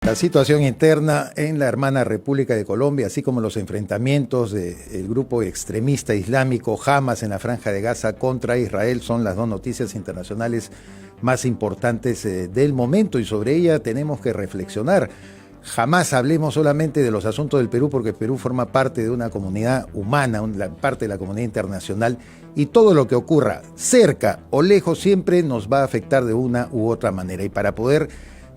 La situación interna en la hermana República de Colombia, así como los enfrentamientos del grupo extremista islámico Hamas en la Franja de Gaza contra Israel, son las dos noticias internacionales más importantes del momento, y sobre ella tenemos que reflexionar. Jamás hablemos solamente de los asuntos del Perú, porque Perú forma parte de una comunidad humana, parte de la comunidad internacional, y todo lo que ocurra cerca o lejos siempre nos va a afectar de una u otra manera. Y para poder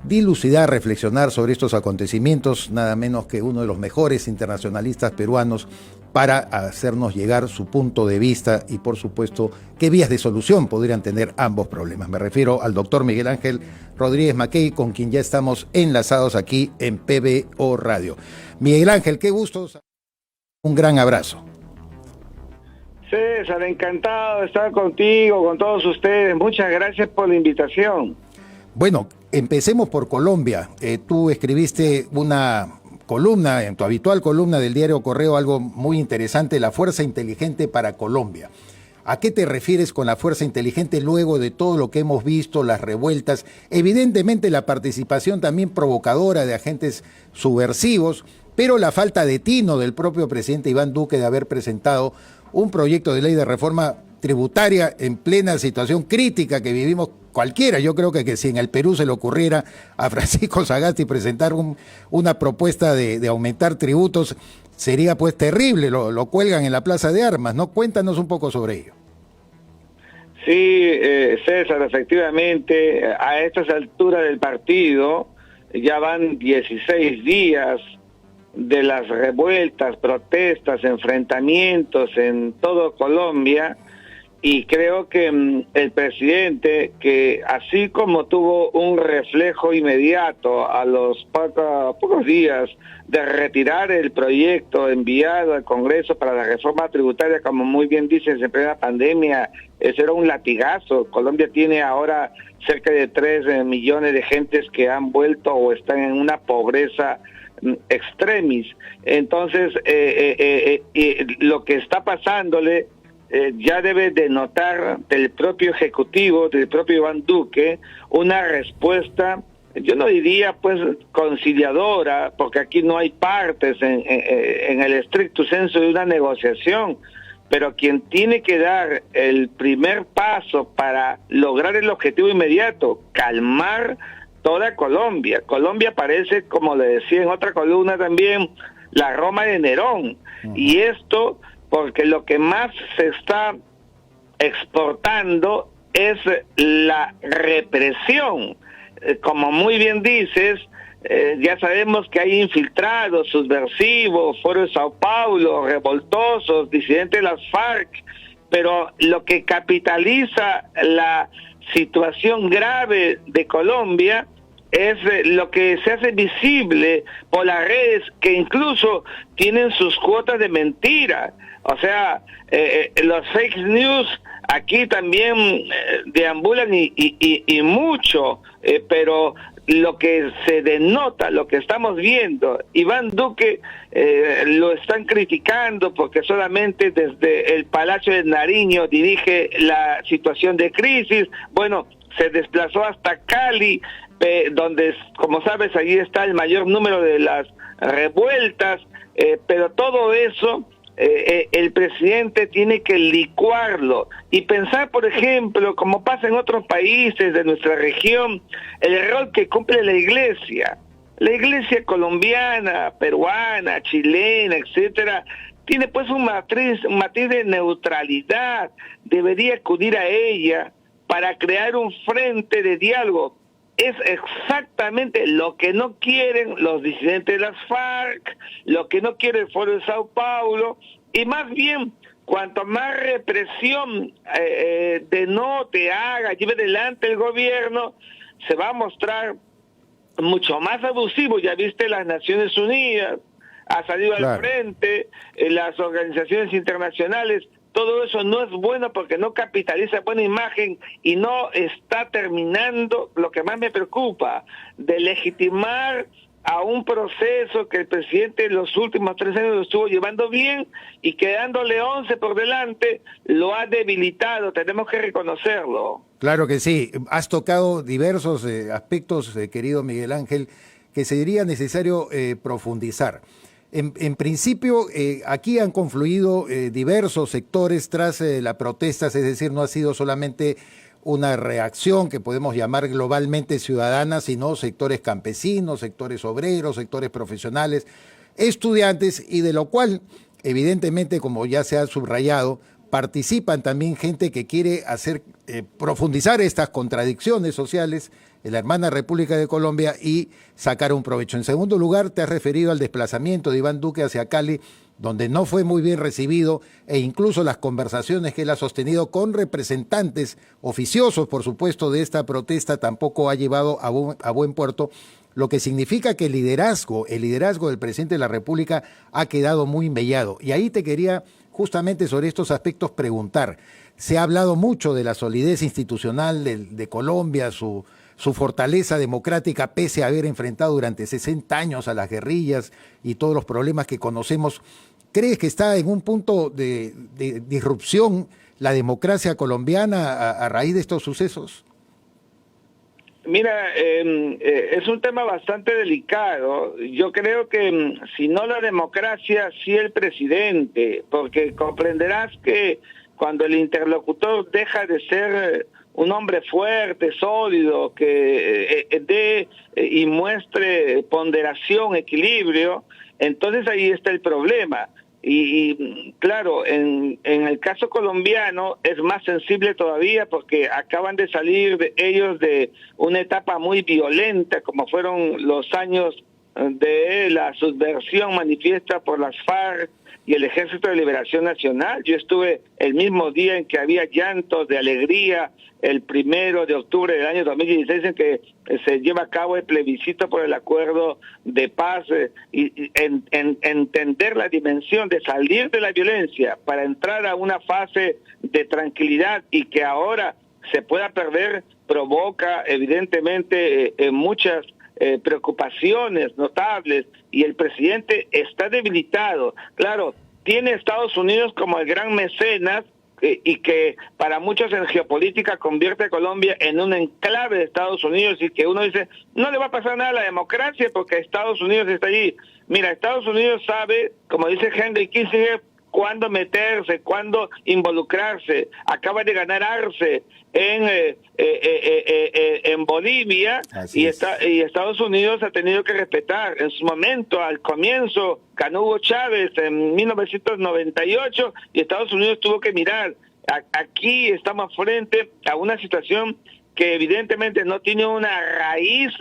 dilucidar, reflexionar sobre estos acontecimientos, nada menos que uno de los mejores internacionalistas peruanos para hacernos llegar su punto de vista y, por supuesto, qué vías de solución podrían tener ambos problemas. Me refiero al doctor Miguel Ángel Rodríguez Mackey, con quien ya estamos enlazados aquí en PBO Radio. Miguel Ángel, qué gusto. Un gran abrazo. César, encantado de estar contigo, con todos ustedes. Muchas gracias por la invitación. Bueno, empecemos por Colombia. Tú escribiste una columna, en tu habitual columna del diario Correo, algo muy interesante, la fuerza inteligente para Colombia. ¿A qué te refieres con la fuerza inteligente luego de todo lo que hemos visto, las revueltas, evidentemente la participación también provocadora de agentes subversivos, pero la falta de tino del propio presidente Iván Duque de haber presentado un proyecto de ley de reforma tributaria en plena situación crítica que vivimos cualquiera? Yo creo que si en el Perú se le ocurriera a Francisco Sagasti presentar una propuesta de aumentar tributos, sería pues terrible, lo cuelgan en la Plaza de Armas, ¿no? Cuéntanos un poco sobre ello. Sí, César, efectivamente, a estas alturas del partido ya van 16 días de las revueltas, protestas, enfrentamientos en todo Colombia. Y creo que el presidente, que así como tuvo un reflejo inmediato a los pocos días de retirar el proyecto enviado al Congreso para la reforma tributaria, como muy bien dices, en plena pandemia, eso era un latigazo. Colombia tiene ahora cerca de 3 millones de gentes que han vuelto o están en una pobreza extremis. Entonces, lo que está pasándole ya debe denotar del propio Ejecutivo, del propio Iván Duque, una respuesta, yo no diría pues conciliadora, porque aquí no hay partes en el estricto senso de una negociación, pero quien tiene que dar el primer paso para lograr el objetivo inmediato, calmar toda Colombia. Colombia parece, como le decía en otra columna también, la Roma de Nerón, y esto porque lo que más se está exportando es la represión. Como muy bien dices, ya sabemos que hay infiltrados, subversivos, Foro de Sao Paulo, revoltosos, disidentes de las FARC, pero lo que capitaliza la situación grave de Colombia es lo que se hace visible por las redes, que incluso tienen sus cuotas de mentira. O sea, los fake news aquí también deambulan y mucho, pero lo que se denota, lo que estamos viendo, Iván Duque lo están criticando porque solamente desde el Palacio de Nariño dirige la situación de crisis. Bueno, se desplazó hasta Cali, donde, como sabes, allí está el mayor número de las revueltas, pero todo eso el presidente tiene que licuarlo y pensar, por ejemplo, como pasa en otros países de nuestra región, el rol que cumple la iglesia colombiana, peruana, chilena, etcétera, tiene pues un matiz de neutralidad. Debería acudir a ella para crear un frente de diálogo. Es exactamente lo que no quieren los disidentes de las FARC, lo que no quiere el Foro de Sao Paulo, y más bien, cuanto más represión denote, haga, lleve adelante el gobierno, se va a mostrar mucho más abusivo. Ya viste, las Naciones Unidas ha salido al frente, las organizaciones internacionales. Todo eso no es bueno porque no capitaliza buena imagen y no está terminando, lo que más me preocupa, de legitimar a un proceso que el presidente en los últimos 3 años lo estuvo llevando bien, y quedándole 11 por delante lo ha debilitado. Tenemos que reconocerlo. Claro que sí. Has tocado diversos aspectos, querido Miguel Ángel, que sería necesario profundizar. En principio, aquí han confluido diversos sectores tras las protestas, es decir, no ha sido solamente una reacción que podemos llamar globalmente ciudadana, sino sectores campesinos, sectores obreros, sectores profesionales, estudiantes, y de lo cual, evidentemente, como ya se ha subrayado, participan también gente que quiere hacer profundizar estas contradicciones sociales en la hermana República de Colombia y sacar un provecho. En segundo lugar, te has referido al desplazamiento de Iván Duque hacia Cali, donde no fue muy bien recibido, e incluso las conversaciones que él ha sostenido con representantes oficiosos, por supuesto, de esta protesta tampoco ha llevado a buen puerto, lo que significa que el liderazgo del presidente de la República ha quedado muy mellado. Y ahí te quería justamente sobre estos aspectos preguntar. Se ha hablado mucho de la solidez institucional de Colombia, su fortaleza democrática, pese a haber enfrentado durante 60 años a las guerrillas y todos los problemas que conocemos. ¿Crees que está en un punto de disrupción la democracia colombiana a raíz de estos sucesos? Mira, es un tema bastante delicado. Yo creo que si no la democracia, sí el presidente, porque comprenderás que cuando el interlocutor deja de ser un hombre fuerte, sólido, que dé y muestre ponderación, equilibrio, entonces ahí está el problema. Y claro, en el caso colombiano es más sensible todavía porque acaban de salir ellos de una etapa muy violenta, como fueron los años de la subversión manifiesta por las FARC y el Ejército de Liberación Nacional. Yo estuve el mismo día en que había llantos de alegría, el 1 de octubre del año 2016, en que se lleva a cabo el plebiscito por el acuerdo de paz, y entender la dimensión de salir de la violencia para entrar a una fase de tranquilidad y que ahora se pueda perder, provoca evidentemente muchas preocupaciones notables, y el presidente está debilitado. Claro, tiene Estados Unidos como el gran mecenas, y que para muchos en geopolítica convierte a Colombia en un enclave de Estados Unidos, y que uno dice, no le va a pasar nada a la democracia porque Estados Unidos está allí. Mira, Estados Unidos sabe, como dice Henry Kissinger, cuándo meterse, cuándo involucrarse. Acaba de ganar Arce en Bolivia, y Estados Unidos ha tenido que respetar. En su momento, al comienzo, ganó Hugo Chávez en 1998 y Estados Unidos tuvo que mirar. Aquí estamos frente a una situación que evidentemente no tiene una raíz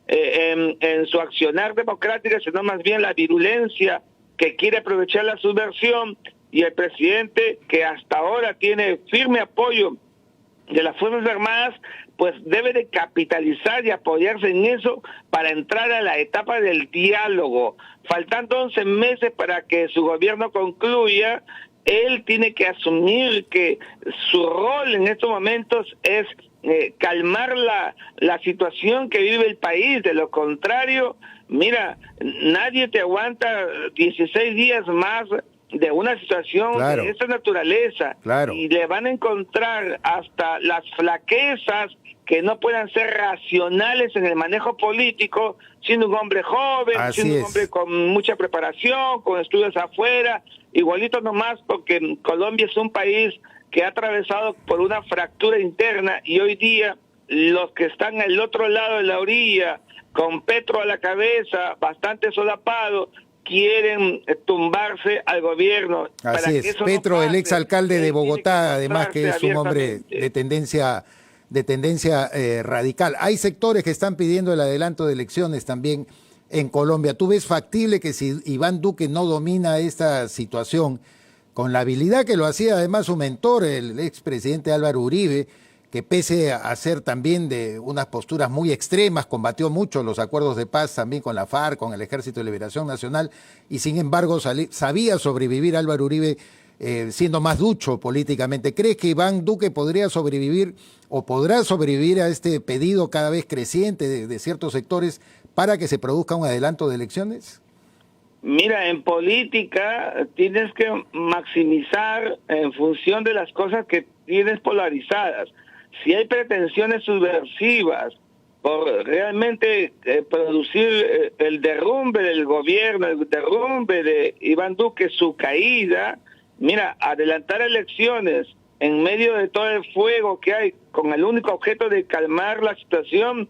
en su accionar democrática, sino más bien la virulencia que quiere aprovechar la subversión, y el presidente, que hasta ahora tiene firme apoyo de las Fuerzas Armadas, pues debe de capitalizar y apoyarse en eso para entrar a la etapa del diálogo. Faltando 11 meses para que su gobierno concluya, él tiene que asumir que su rol en estos momentos es calmar la situación que vive el país. De lo contrario, mira, nadie te aguanta 16 días más de una situación de esa naturaleza. Y le van a encontrar hasta las flaquezas que no puedan ser racionales en el manejo político, siendo un hombre joven, siendo un hombre con mucha preparación, con estudios afuera, igualito nomás porque Colombia es un país que ha atravesado por una fractura interna, y hoy día los que están al otro lado de la orilla, con Petro a la cabeza, bastante solapado, quieren tumbarse al gobierno. Así es, Petro, el exalcalde de Bogotá, además que es un hombre de tendencia radical. Hay sectores que están pidiendo el adelanto de elecciones también en Colombia. ¿Tú ves factible que si Iván Duque no domina esta situación, con la habilidad que lo hacía además su mentor, el expresidente Álvaro Uribe, que pese a ser también de unas posturas muy extremas, combatió mucho los acuerdos de paz también con la FARC, con el Ejército de Liberación Nacional, y sin embargo sabía sobrevivir Álvaro Uribe siendo más ducho políticamente? ¿Crees que Iván Duque podría sobrevivir o podrá sobrevivir a este pedido cada vez creciente de ciertos sectores para que se produzca un adelanto de elecciones? Mira, en política tienes que maximizar en función de las cosas que tienes polarizadas. Si hay pretensiones subversivas por realmente producir el derrumbe del gobierno, el derrumbe de Iván Duque, su caída. Mira, adelantar elecciones en medio de todo el fuego que hay, con el único objeto de calmar la situación,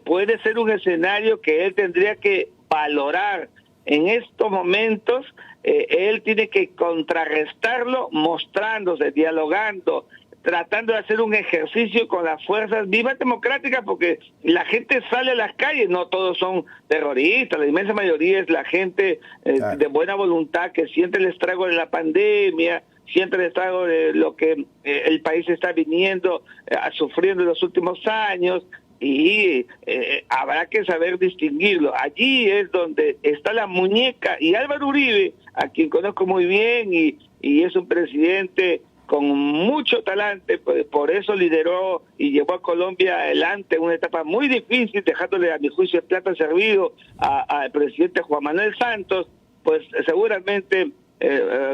puede ser un escenario que él tendría que valorar. En estos momentos, él tiene que contrarrestarlo mostrándose, dialogando, tratando de hacer un ejercicio con las fuerzas vivas democráticas, porque la gente sale a las calles, no todos son terroristas, la inmensa mayoría es la gente de buena voluntad que siente el estrago de la pandemia, siente el estrago de lo que el país está viniendo, sufriendo en los últimos años, y habrá que saber distinguirlo. Allí es donde está la muñeca, y Álvaro Uribe, a quien conozco muy bien, y es un presidente con mucho talante, pues por eso lideró y llevó a Colombia adelante en una etapa muy difícil, dejándole a mi juicio el plato servido al presidente Juan Manuel Santos. Pues seguramente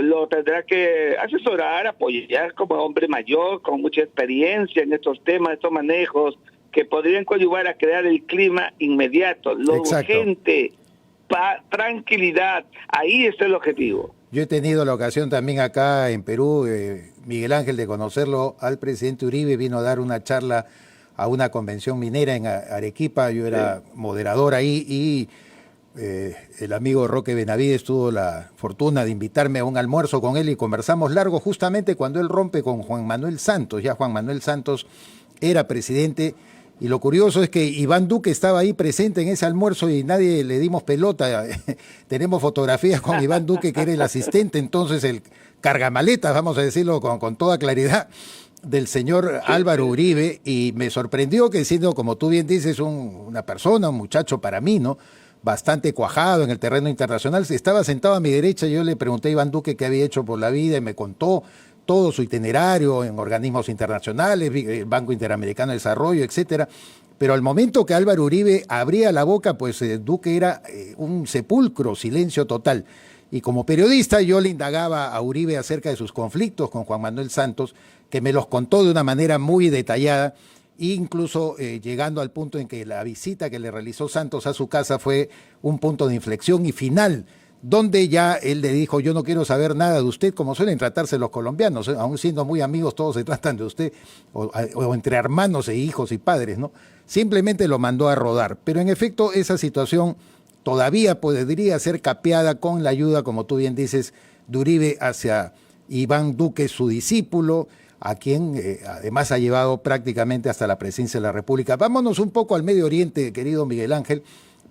lo tendrá que asesorar, apoyar como hombre mayor, con mucha experiencia en estos temas, estos manejos, que podrían coadyuvar a crear el clima inmediato, lo urgente, tranquilidad. Ahí está el objetivo. Yo he tenido la ocasión también acá en Perú, Miguel Ángel, de conocerlo al presidente Uribe. Vino a dar una charla a una convención minera en Arequipa. Yo era moderador ahí y el amigo Roque Benavides tuvo la fortuna de invitarme a un almuerzo con él y conversamos largo justamente cuando él rompe con Juan Manuel Santos. Ya Juan Manuel Santos era presidente. Y lo curioso es que Iván Duque estaba ahí presente en ese almuerzo y nadie le dimos pelota. Tenemos fotografías con Iván Duque, que era el asistente, entonces el cargamaletas, vamos a decirlo con toda claridad, del señor Álvaro Uribe. Y me sorprendió que, siendo, como tú bien dices, una persona, un muchacho para mí, ¿no?, bastante cuajado en el terreno internacional, estaba sentado a mi derecha. Yo le pregunté a Iván Duque qué había hecho por la vida y me contó todo su itinerario en organismos internacionales, el Banco Interamericano de Desarrollo, etcétera. Pero al momento que Álvaro Uribe abría la boca, pues Duque era un sepulcro, silencio total. Y como periodista yo le indagaba a Uribe acerca de sus conflictos con Juan Manuel Santos, que me los contó de una manera muy detallada, incluso llegando al punto en que la visita que le realizó Santos a su casa fue un punto de inflexión y final, donde ya él le dijo: yo no quiero saber nada de usted, como suelen tratarse los colombianos, aún siendo muy amigos todos se tratan de usted, o entre hermanos e hijos y padres, ¿no? Simplemente lo mandó a rodar. Pero en efecto esa situación todavía podría ser capeada con la ayuda, como tú bien dices, de Uribe hacia Iván Duque, su discípulo, a quien además ha llevado prácticamente hasta la presidencia de la República. Vámonos un poco al Medio Oriente, querido Miguel Ángel,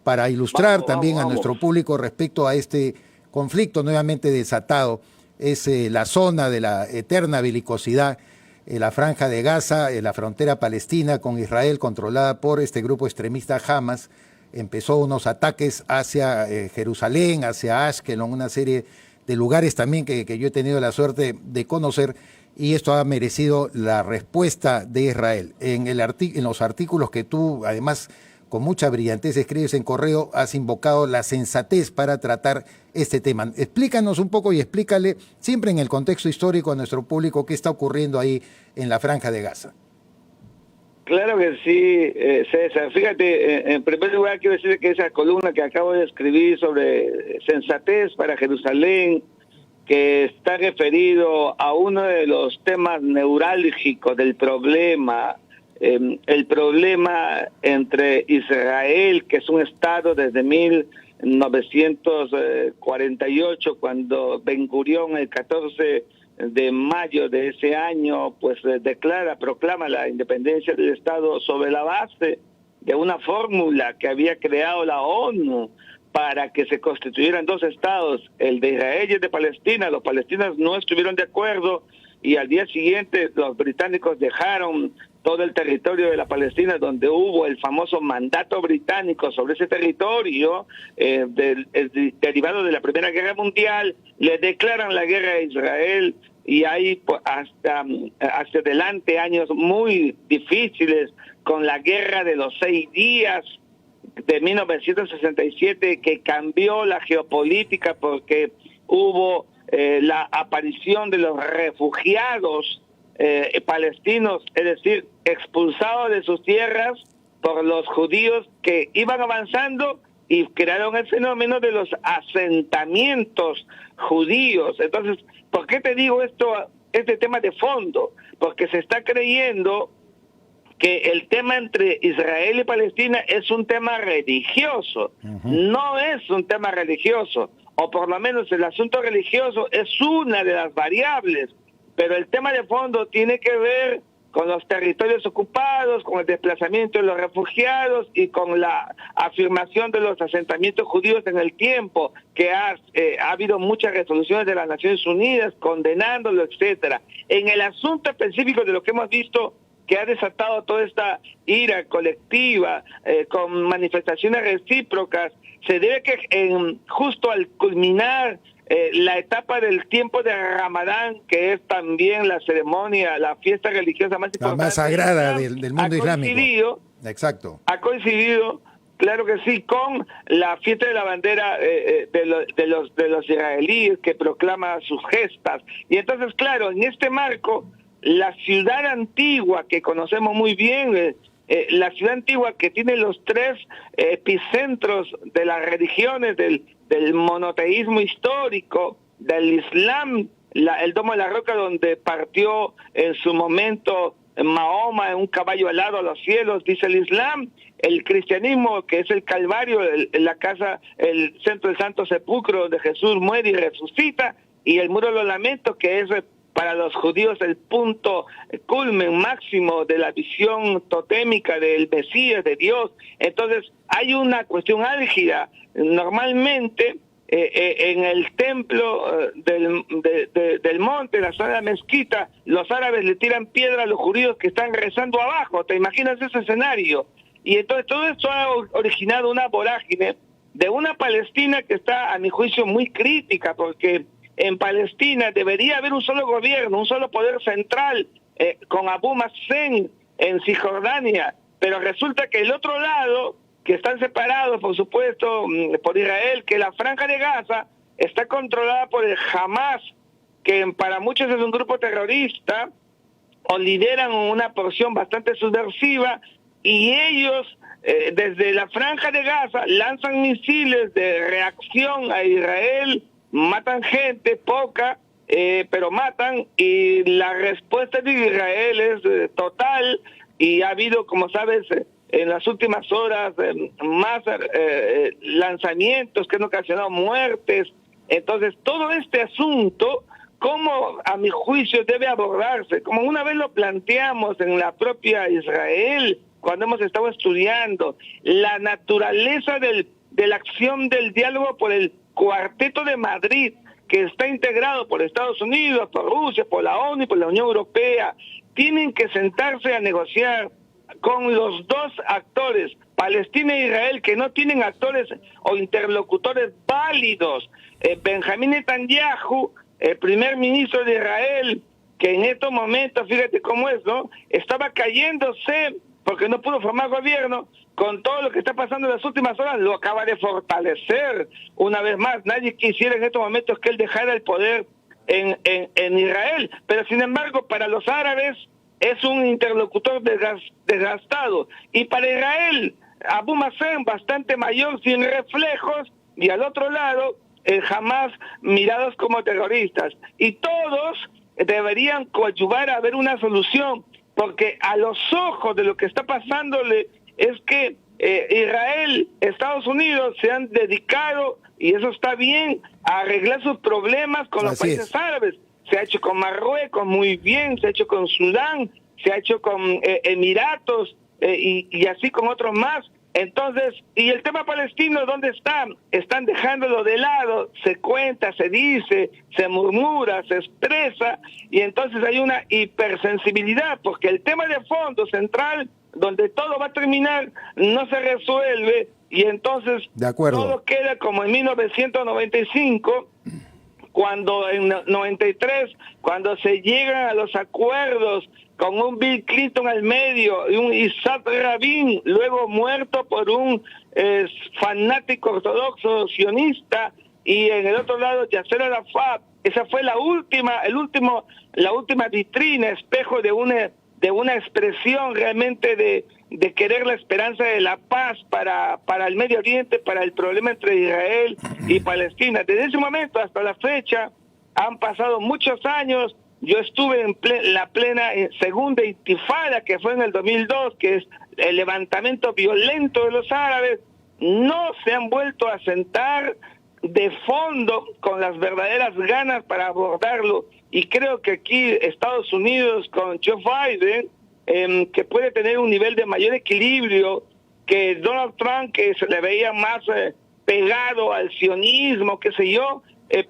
para ilustrar también a nuestro público respecto a este conflicto nuevamente desatado. Es la zona de la eterna belicosidad, la Franja de Gaza, la frontera palestina con Israel, controlada por este grupo extremista Hamas. Empezó unos ataques hacia Jerusalén, hacia Ashkelon, una serie de lugares también que yo he tenido la suerte de conocer, y esto ha merecido la respuesta de Israel. En los artículos que tú, además, con mucha brillantez escribes en Correo, has invocado la sensatez para tratar este tema. Explícanos un poco y explícale, siempre en el contexto histórico, a nuestro público qué está ocurriendo ahí en la Franja de Gaza. Claro que sí, César. Fíjate, en primer lugar quiero decir que esa columna que acabo de escribir sobre sensatez para Jerusalén, que está referido a uno de los temas neurálgicos del problema, el problema entre Israel, que es un Estado desde 1948, cuando Ben Gurión, el 14 de mayo de ese año, pues proclama la independencia del Estado sobre la base de una fórmula que había creado la ONU para que se constituyeran dos estados, el de Israel y el de Palestina. Los palestinos no estuvieron de acuerdo y al día siguiente los británicos dejaron todo el territorio de la Palestina, donde hubo el famoso mandato británico sobre ese territorio, derivado de la Primera Guerra Mundial. Le declaran la guerra a Israel y hay hasta adelante años muy difíciles, con la Guerra de los 6 días de 1967, que cambió la geopolítica porque hubo la aparición de los refugiados palestinos, es decir, expulsados de sus tierras por los judíos que iban avanzando y crearon el fenómeno de los asentamientos judíos. Entonces, ¿por qué te digo esto, este tema de fondo? Porque se está creyendo que el tema entre Israel y Palestina es un tema religioso. No es un tema religioso, o por lo menos el asunto religioso es una de las variables, pero el tema de fondo tiene que ver con los territorios ocupados, con el desplazamiento de los refugiados y con la afirmación de los asentamientos judíos en el tiempo, que ha habido muchas resoluciones de las Naciones Unidas condenándolo, etcétera. En el asunto específico de lo que hemos visto que ha desatado toda esta ira colectiva con manifestaciones recíprocas, se debe que justo al culminar la etapa del tiempo de Ramadán, que es también la ceremonia, la fiesta religiosa más importante, la más sagrada del mundo islámico. Exacto. Ha coincidido, claro que sí, con la fiesta de la bandera de los israelíes que proclama sus gestas. Y entonces, claro, en este marco, la ciudad antigua que conocemos muy bien, la ciudad antigua que tiene los tres epicentros de las religiones, del monoteísmo histórico, del Islam, el Domo de la Roca donde partió en su momento Mahoma en un caballo alado a los cielos, dice el Islam, el cristianismo que es el Calvario, la casa, el centro del Santo Sepulcro donde Jesús muere y resucita, y el Muro de los Lamentos que es para los judíos el punto culmen máximo de la visión totémica del Mesías, de Dios. Entonces hay una cuestión álgida. Normalmente en el templo del monte, en la zona de la mezquita, los árabes le tiran piedra a los judíos que están rezando abajo. ¿Te imaginas ese escenario? Y entonces todo esto ha originado una vorágine de una Palestina que está, a mi juicio, muy crítica, porque en Palestina debería haber un solo gobierno, un solo poder central, con Abu Mazen en Cisjordania, pero resulta que el otro lado, que están separados, por supuesto, por Israel, que la Franja de Gaza está controlada por el Hamas, que para muchos es un grupo terrorista, o lideran una porción bastante subversiva, y ellos, desde la Franja de Gaza, lanzan misiles de reacción a Israel, matan gente, poca, pero matan, y la respuesta de Israel es total, y ha habido, como sabes, en las últimas horas más lanzamientos que han ocasionado muertes. Entonces, todo este asunto, ¿cómo a mi juicio debe abordarse? Como una vez lo planteamos en la propia Israel, cuando hemos estado estudiando la naturaleza de la acción del diálogo por el Cuarteto de Madrid, que está integrado por Estados Unidos, por Rusia, por la ONU y por la Unión Europea, tienen que sentarse a negociar con los dos actores, Palestina e Israel, que no tienen actores o interlocutores válidos. Benjamín Netanyahu, el primer ministro de Israel, que en estos momentos, fíjate cómo es, ¿no? Estaba cayéndose porque no pudo formar gobierno. Con todo lo que está pasando en las últimas horas, lo acaba de fortalecer una vez más. Nadie quisiera en estos momentos que él dejara el poder en Israel, pero sin embargo para los árabes es un interlocutor desgastado, y para Israel Abu Mazen bastante mayor, sin reflejos, y al otro lado Hamas mirados como terroristas, y todos deberían coadyuvar a ver una solución, porque a los ojos de lo que está pasándole es que Israel, Estados Unidos se han dedicado, y eso está bien, a arreglar sus problemas con los países árabes. Se ha hecho con Marruecos muy bien, se ha hecho con Sudán, se ha hecho con Emiratos y así con otros más. Entonces, ¿y el tema palestino dónde está? Están dejándolo de lado, se cuenta, se dice, se murmura, se expresa, y entonces hay una hipersensibilidad, porque el tema de fondo central, donde todo va a terminar, no se resuelve, y entonces todo queda como en 1995, cuando en 93, cuando se llegan a los acuerdos con un Bill Clinton al medio y un Isaac Rabin, luego muerto por un fanático ortodoxo sionista, y en el otro lado Yasser Arafat. Esa fue la última vitrina, espejo de de una expresión realmente de querer la esperanza de la paz para el Medio Oriente, para el problema entre Israel y Palestina. Desde ese momento hasta la fecha han pasado muchos años. Yo estuve en la plena segunda intifada, que fue en el 2002, que es el levantamiento violento de los árabes. No se han vuelto a sentar de fondo con las verdaderas ganas para abordarlo, y creo que aquí Estados Unidos con Joe Biden, que puede tener un nivel de mayor equilibrio que Donald Trump, que se le veía más pegado al sionismo, qué sé yo,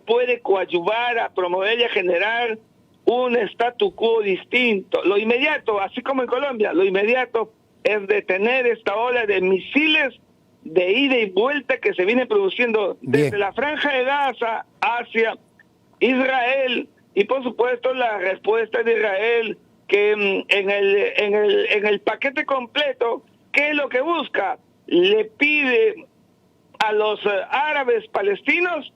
puede coadyuvar a promover y a generar un statu quo distinto. Lo inmediato, así como en Colombia, lo inmediato es detener esta ola de misiles de ida y vuelta que se viene produciendo desde la Franja de Gaza hacia Israel, y por supuesto la respuesta de Israel, que en el paquete completo, ¿qué es lo que busca? Le pide a los árabes palestinos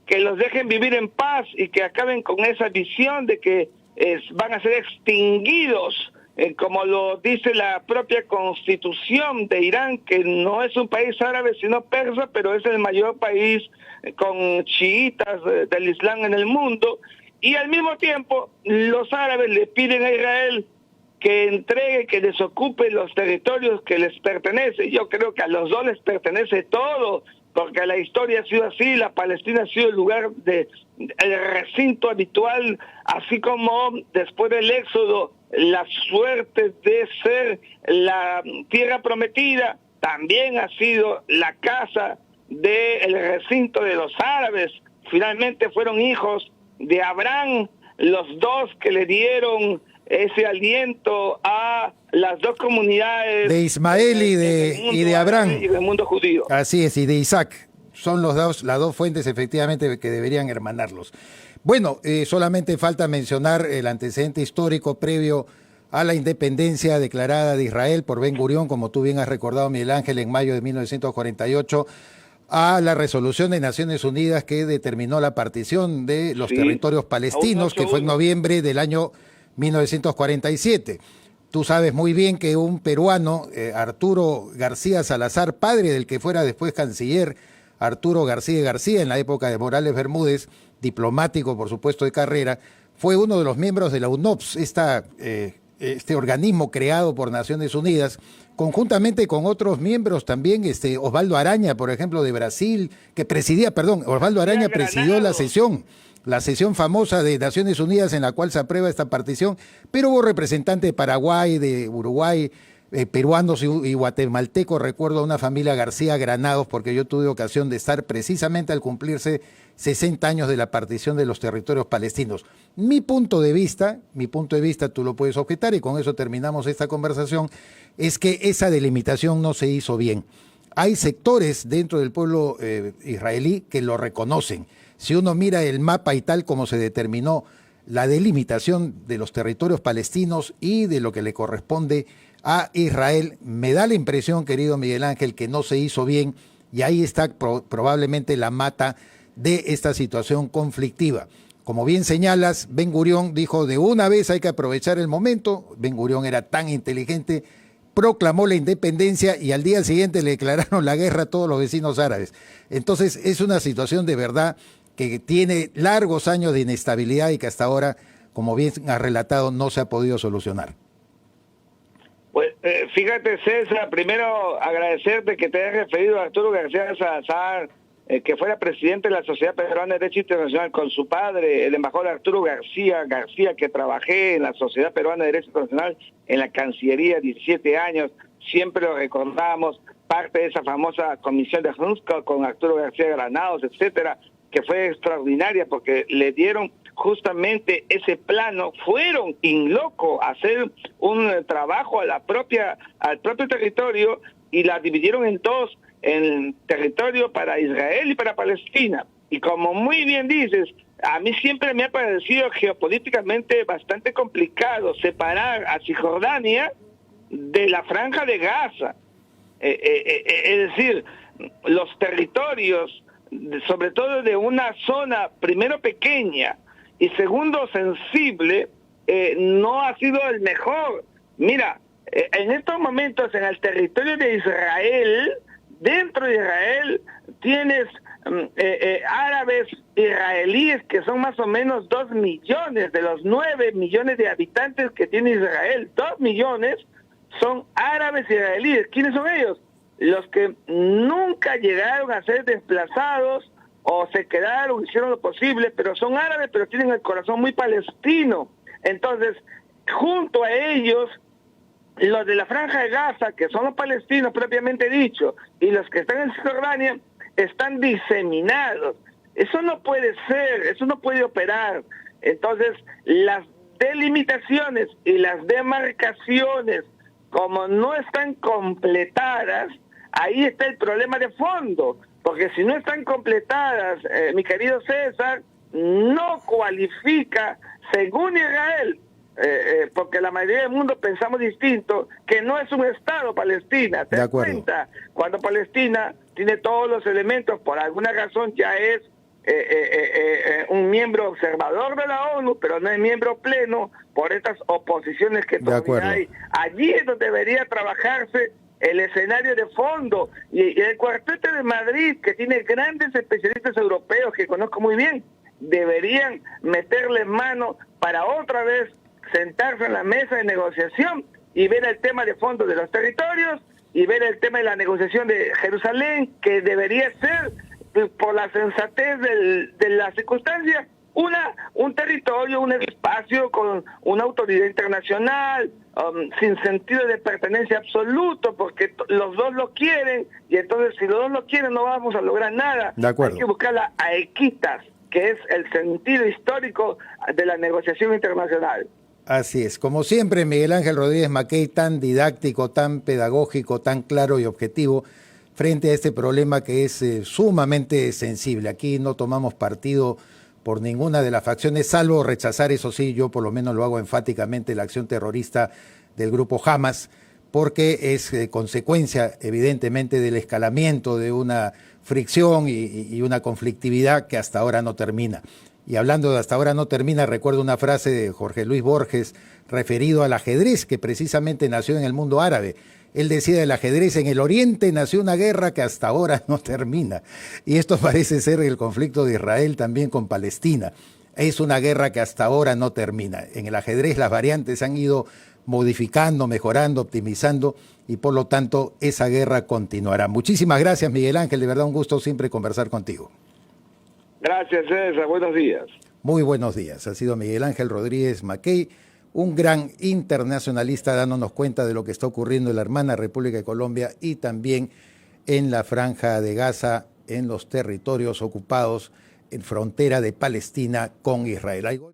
que los dejen vivir en paz y que acaben con esa visión de que van a ser extinguidos, como lo dice la propia constitución de Irán, que no es un país árabe sino persa, pero es el mayor país con chiitas del Islam en el mundo. Y al mismo tiempo los árabes le piden a Israel que entregue, que desocupe los territorios que les pertenecen. Yo creo que a los dos les pertenece todo, porque la historia ha sido así. La Palestina ha sido el lugar el recinto habitual, así como después del éxodo la suerte de ser la tierra prometida también ha sido la casa del recinto de los árabes. Finalmente fueron hijos de Abraham los dos que le dieron ese aliento a las dos comunidades de Ismael y de Abraham y del mundo judío. Así es, y de Isaac. Son las dos fuentes efectivamente que deberían hermanarlos. Bueno, solamente falta mencionar el antecedente histórico previo a la independencia declarada de Israel por Ben Gurión, como tú bien has recordado, Miguel Ángel, en mayo de 1948, a la resolución de Naciones Unidas que determinó la partición de los territorios palestinos, que fue en noviembre del año 1947. Tú sabes muy bien que un peruano, Arturo García Salazar, padre del que fuera después canciller Arturo García García, en la época de Morales Bermúdez, diplomático por supuesto de carrera, fue uno de los miembros de la UNOPS, este organismo creado por Naciones Unidas, conjuntamente con otros miembros también, Osvaldo Araña, por ejemplo, de Brasil, Osvaldo Araña presidió la sesión famosa de Naciones Unidas en la cual se aprueba esta partición, pero hubo representantes de Paraguay, de Uruguay, peruanos y guatemaltecos. Recuerdo a una familia García Granados, porque yo tuve ocasión de estar precisamente al cumplirse 60 años de la partición de los territorios palestinos. Mi punto de vista, tú lo puedes objetar y con eso terminamos esta conversación, es que esa delimitación no se hizo bien. Hay sectores dentro del pueblo israelí que lo reconocen. Si uno mira el mapa y tal como se determinó la delimitación de los territorios palestinos y de lo que le corresponde a Israel, me da la impresión, querido Miguel Ángel, que no se hizo bien, y ahí está probablemente la mata de esta situación conflictiva. Como bien señalas, Ben Gurión dijo: de una vez hay que aprovechar el momento. Ben Gurión era tan inteligente, proclamó la independencia y al día siguiente le declararon la guerra a todos los vecinos árabes. Entonces es una situación de verdad que tiene largos años de inestabilidad y que hasta ahora, como bien has relatado, no se ha podido solucionar. Pues fíjate, César, primero agradecerte que te hayas referido a Arturo García Salazar, que fuera presidente de la Sociedad Peruana de Derecho Internacional, con su padre, el embajador Arturo García, que trabajé en la Sociedad Peruana de Derecho Internacional en la Cancillería 17 años, siempre lo recordamos, parte de esa famosa comisión de Hunskell con Arturo García Granados, etcétera, que fue extraordinaria porque le dieron justamente ese plano, fueron in loco a hacer un trabajo al propio territorio y la dividieron en dos, en territorio para Israel y para Palestina. Y como muy bien dices, a mí siempre me ha parecido geopolíticamente bastante complicado separar a Cisjordania de la Franja de Gaza. Es decir, los territorios, sobre todo de una zona, primero pequeña y segundo sensible, no ha sido el mejor Mira, en estos momentos en el territorio de Israel, dentro de Israel, tienes árabes israelíes que son más o menos 2 millones de los 9 millones de habitantes que tiene Israel. 2 millones son árabes israelíes. ¿Quiénes son ellos? Los que nunca llegaron a ser desplazados o se quedaron, hicieron lo posible, pero son árabes, pero tienen el corazón muy palestino. Entonces, junto a ellos, los de la Franja de Gaza, que son los palestinos propiamente dicho, y los que están en Cisjordania, están diseminados. Eso no puede ser, eso no puede operar. Entonces, las delimitaciones y las demarcaciones, como no están completadas, ahí está el problema de fondo, porque si no están completadas, mi querido César, no cualifica, según Israel, porque la mayoría del mundo pensamos distinto, que no es un Estado Palestina. ¿Te das cuenta? Cuando Palestina tiene todos los elementos, por alguna razón ya es un miembro observador de la ONU, pero no es miembro pleno por estas oposiciones que todavía hay. Allí es donde debería trabajarse el escenario de fondo, y el Cuarteto de Madrid, que tiene grandes especialistas europeos que conozco muy bien, deberían meterle mano para otra vez sentarse en la mesa de negociación y ver el tema de fondo de los territorios y ver el tema de la negociación de Jerusalén, que debería ser, por la sensatez de la circunstancia, un territorio, un espacio con una autoridad internacional, sin sentido de pertenencia absoluto, porque los dos lo quieren, y entonces si los dos lo quieren no vamos a lograr nada. Hay que buscar a equitas, que es el sentido histórico de la negociación internacional. Así es. Como siempre, Miguel Ángel Rodríguez Mackay, tan didáctico, tan pedagógico, tan claro y objetivo frente a este problema que es sumamente sensible. Aquí no tomamos partido por ninguna de las facciones, salvo rechazar, eso sí, yo por lo menos lo hago enfáticamente, la acción terrorista del grupo Hamas, porque es consecuencia, evidentemente, del escalamiento de una fricción y una conflictividad que hasta ahora no termina. Y hablando de hasta ahora no termina, recuerdo una frase de Jorge Luis Borges referido al ajedrez, que precisamente nació en el mundo árabe. Él decía del ajedrez: en el Oriente nació una guerra que hasta ahora no termina. Y esto parece ser el conflicto de Israel también con Palestina. Es una guerra que hasta ahora no termina. En el ajedrez las variantes han ido modificando, mejorando, optimizando, y por lo tanto esa guerra continuará. Muchísimas gracias, Miguel Ángel, de verdad un gusto siempre conversar contigo. Gracias, César. Buenos días. Muy buenos días. Ha sido Miguel Ángel Rodríguez Mackay, un gran internacionalista, dándonos cuenta de lo que está ocurriendo en la hermana República de Colombia y también en la Franja de Gaza, en los territorios ocupados en frontera de Palestina con Israel.